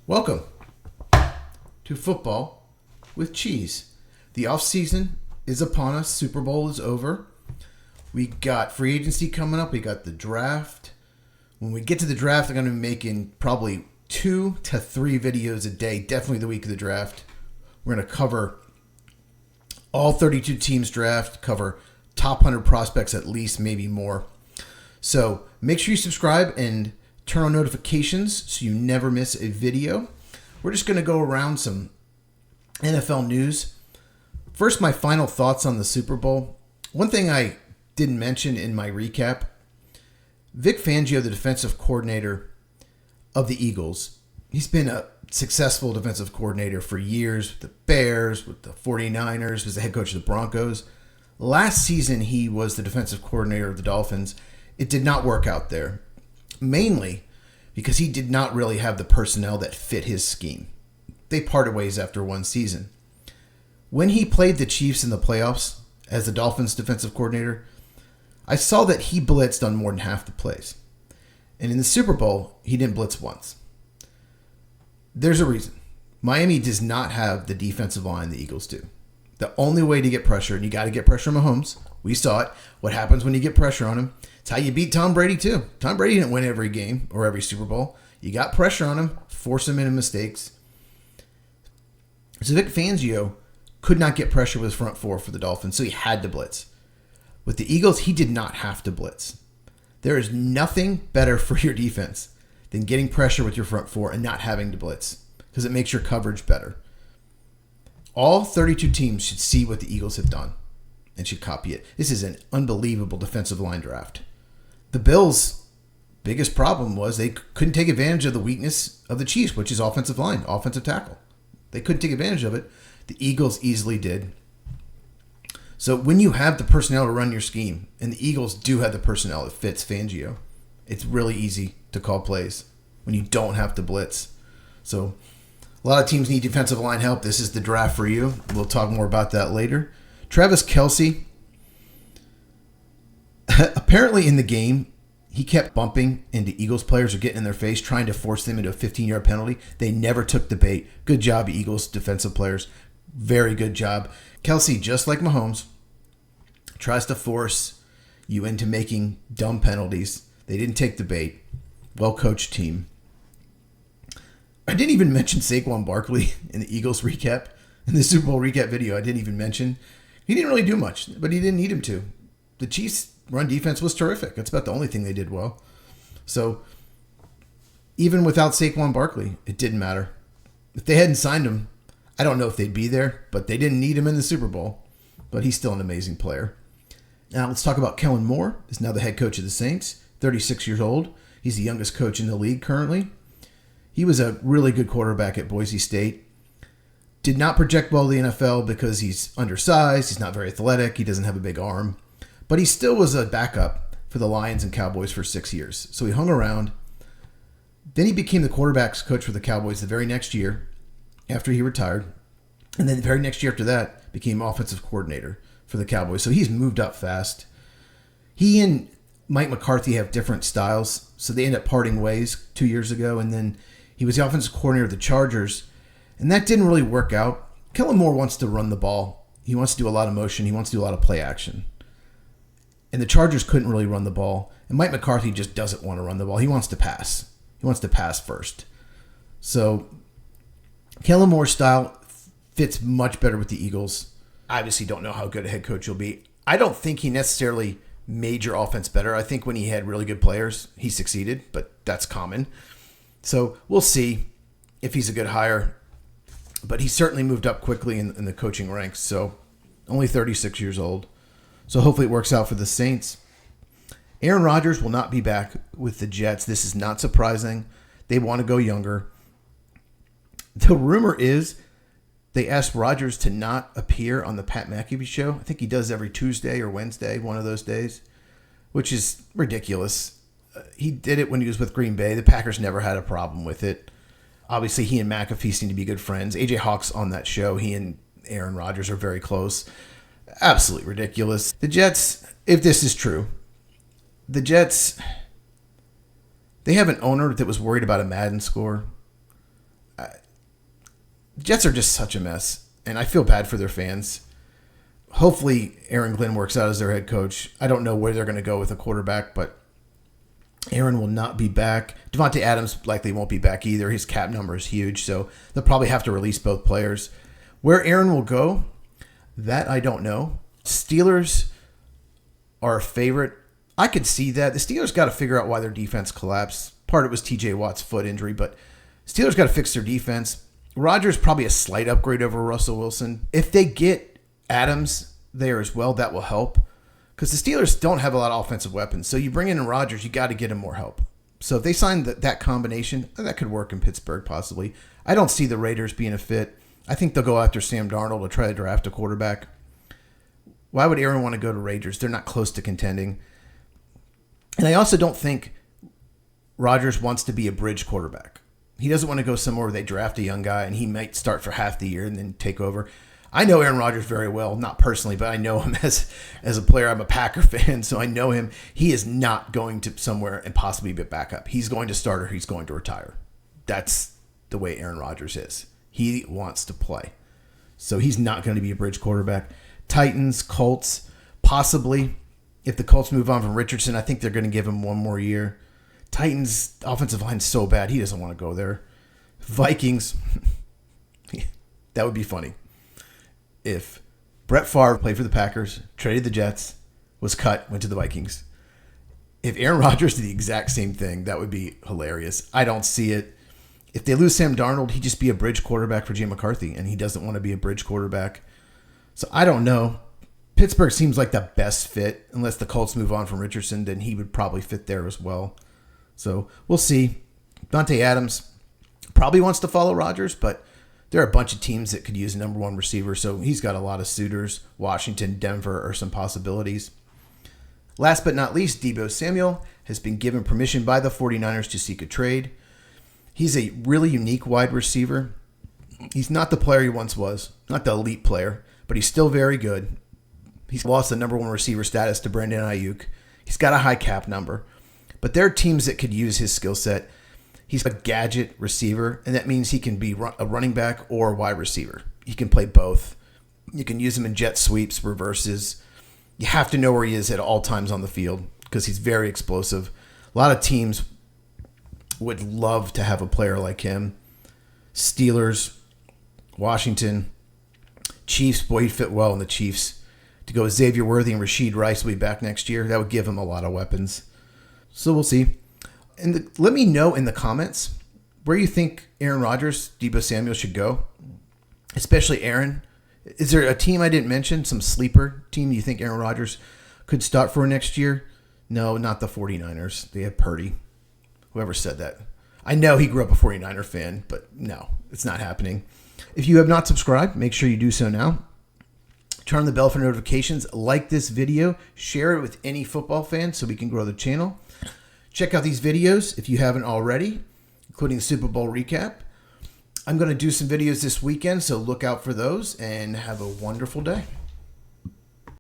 Welcome to Football with Cheese. The offseason is upon us. Super Bowl is over. We got free agency coming up. We got the draft. When we get to the draft, I'm going to be making probably 2 to 3 videos a day, definitely the week of the draft. We're going to cover all 32 teams draft, cover top 100 prospects at least, maybe more. So make sure you subscribe and turn on notifications so you never miss a video. We're just going to go around some NFL news. First, my final thoughts on the Super Bowl. One thing I didn't mention in my recap, Vic Fangio, the defensive coordinator of the Eagles, he's been a successful defensive coordinator for years with the Bears, with the 49ers, was the head coach of the Broncos. Last season, he was the defensive coordinator of the Dolphins. It did not work out there, mainly because he did not really have the personnel that fit his scheme. They parted ways after one season. When he played the Chiefs in the playoffs as the Dolphins defensive coordinator, I saw that he blitzed on more than half the plays. And in the Super Bowl, he didn't blitz once. There's a reason. Miami does not have the defensive line the Eagles do. The only way to get pressure, and you got to get pressure on Mahomes. We saw it. What happens when you get pressure on him? It's how you beat Tom Brady, too. Tom Brady didn't win every game or every Super Bowl. You got pressure on him, force him into mistakes. So Vic Fangio could not get pressure with his front four for the Dolphins, so he had to blitz. With the Eagles, he did not have to blitz. There is nothing better for your defense than getting pressure with your front four and not having to blitz, because it makes your coverage better. All 32 teams should see what the Eagles have done and should copy it. This is an unbelievable defensive line draft. The Bills' biggest problem was they couldn't take advantage of the weakness of the Chiefs, which is offensive line, offensive tackle. They couldn't take advantage of it. The Eagles easily did. So when you have the personnel to run your scheme, and the Eagles do have the personnel that fits Fangio, it's really easy to call plays when you don't have to blitz. So a lot of teams need defensive line help. This is the draft for you. We'll talk more about that later. Travis Kelce, apparently in the game, he kept bumping into Eagles players or getting in their face, trying to force them into a 15-yard penalty. They never took the bait. Good job, Eagles defensive players. Very good job. Kelce, just like Mahomes, tries to force you into making dumb penalties. They didn't take the bait. Well-coached team. I didn't even mention Saquon Barkley in the Eagles recap. In the Super Bowl recap video, I didn't even mention. He didn't really do much, but he didn't need him to. The Chiefs' run defense was terrific. That's about the only thing they did well. So even without Saquon Barkley, it didn't matter. If they hadn't signed him, I don't know if they'd be there, but they didn't need him in the Super Bowl. But he's still an amazing player. Now let's talk about Kellen Moore. He's now the head coach of the Saints, 36 years old. He's the youngest coach in the league currently. He was a really good quarterback at Boise State. Did not project well to the NFL because he's undersized. He's not very athletic. He doesn't have a big arm. But he still was a backup for the Lions and Cowboys for 6 years. So he hung around. Then he became the quarterback's coach for the Cowboys the very next year after he retired. And then the very next year after that, became offensive coordinator for the Cowboys. So he's moved up fast. He and Mike McCarthy have different styles. So they end up parting ways 2 years ago. And then he was the offensive coordinator of the Chargers. And that didn't really work out. Kellen Moore wants to run the ball. He wants to do a lot of motion. He wants to do a lot of play action. And the Chargers couldn't really run the ball. And Mike McCarthy just doesn't want to run the ball. He wants to pass. He wants to pass first. So Kellen Moore's style fits much better with the Eagles. I obviously don't know how good a head coach he'll be. I don't think he necessarily made your offense better. I think when he had really good players, he succeeded, but that's common. So we'll see if he's a good hire. But he certainly moved up quickly in the coaching ranks. So only 36 years old. So hopefully it works out for the Saints. Aaron Rodgers will not be back with the Jets. This is not surprising. They want to go younger. The rumor is they asked Rodgers to not appear on the Pat McAfee show. I think he does every Tuesday or Wednesday, one of those days, which is ridiculous. He did it when he was with Green Bay. The Packers never had a problem with it. Obviously, he and McAfee seem to be good friends. AJ Hawk's on that show. He and Aaron Rodgers are very close. Absolutely ridiculous. The Jets, if this is true, the Jets, they have an owner that was worried about a Madden score. Jets are just such a mess, and I feel bad for their fans. Hopefully, Aaron Glenn works out as their head coach. I don't know where they're going to go with a quarterback, but Aaron will not be back. Devontae Adams likely won't be back either. His cap number is huge, so they'll probably have to release both players. Where Aaron will go, that I don't know. Steelers are a favorite. I could see that. The Steelers got to figure out why their defense collapsed. Part of it was TJ Watt's foot injury, but Steelers got to fix their defense. Rodgers probably a slight upgrade over Russell Wilson. If they get Adams there as well, that will help. Because the Steelers don't have a lot of offensive weapons. So you bring in Rodgers, you got to get him more help. So if they sign that combination, that could work in Pittsburgh possibly. I don't see the Raiders being a fit. I think they'll go after Sam Darnold to try to draft a quarterback. Why would Aaron want to go to Raiders? They're not close to contending. And I also don't think Rodgers wants to be a bridge quarterback. He doesn't want to go somewhere where they draft a young guy and he might start for half the year and then take over. I know Aaron Rodgers very well, not personally, but I know him as a player. I'm a Packer fan, so I know him. He is not going to somewhere and possibly be a backup. He's going to start or he's going to retire. That's the way Aaron Rodgers is. He wants to play. So he's not going to be a bridge quarterback. Titans, Colts, possibly. If the Colts move on from Richardson, I think they're going to give him one more year. Titans, offensive line's so bad, he doesn't want to go there. Vikings, that would be funny. If Brett Favre played for the Packers, traded the Jets, was cut, went to the Vikings. If Aaron Rodgers did the exact same thing, that would be hilarious. I don't see it. If they lose Sam Darnold, he'd just be a bridge quarterback for Jay McCarthy, and he doesn't want to be a bridge quarterback. So I don't know. Pittsburgh seems like the best fit. Unless the Colts move on from Richardson, then he would probably fit there as well. So we'll see. Devontae Adams probably wants to follow Rodgers, but there are a bunch of teams that could use a number one receiver, so he's got a lot of suitors. Washington, Denver are some possibilities. Last but not least, Deebo Samuel has been given permission by the 49ers to seek a trade. He's a really unique wide receiver. He's not the player he once was, not the elite player, but he's still very good. He's lost the number one receiver status to Brandon Ayuk. He's got a high cap number, but there are teams that could use his skill set. He's a gadget receiver, and that means he can be a running back or a wide receiver. He can play both. You can use him in jet sweeps, reverses. You have to know where he is at all times on the field because he's very explosive. A lot of teams would love to have a player like him. Steelers, Washington, Chiefs, boy, he'd fit well in the Chiefs. To go with Xavier Worthy and Rashid Rice will be back next year. That would give him a lot of weapons. So we'll see. And let me know in the comments where you think Aaron Rodgers, Deebo Samuel should go, especially Aaron. Is there a team I didn't mention, some sleeper team you think Aaron Rodgers could start for next year? No, not the 49ers. They have Purdy. Whoever said that. I know he grew up a 49er fan, but no, it's not happening. If you have not subscribed, make sure you do so now. Turn on the bell for notifications. Like this video. Share it with any football fan so we can grow the channel. Check out these videos if you haven't already, including the Super Bowl recap. I'm going to do some videos this weekend, so look out for those and have a wonderful day.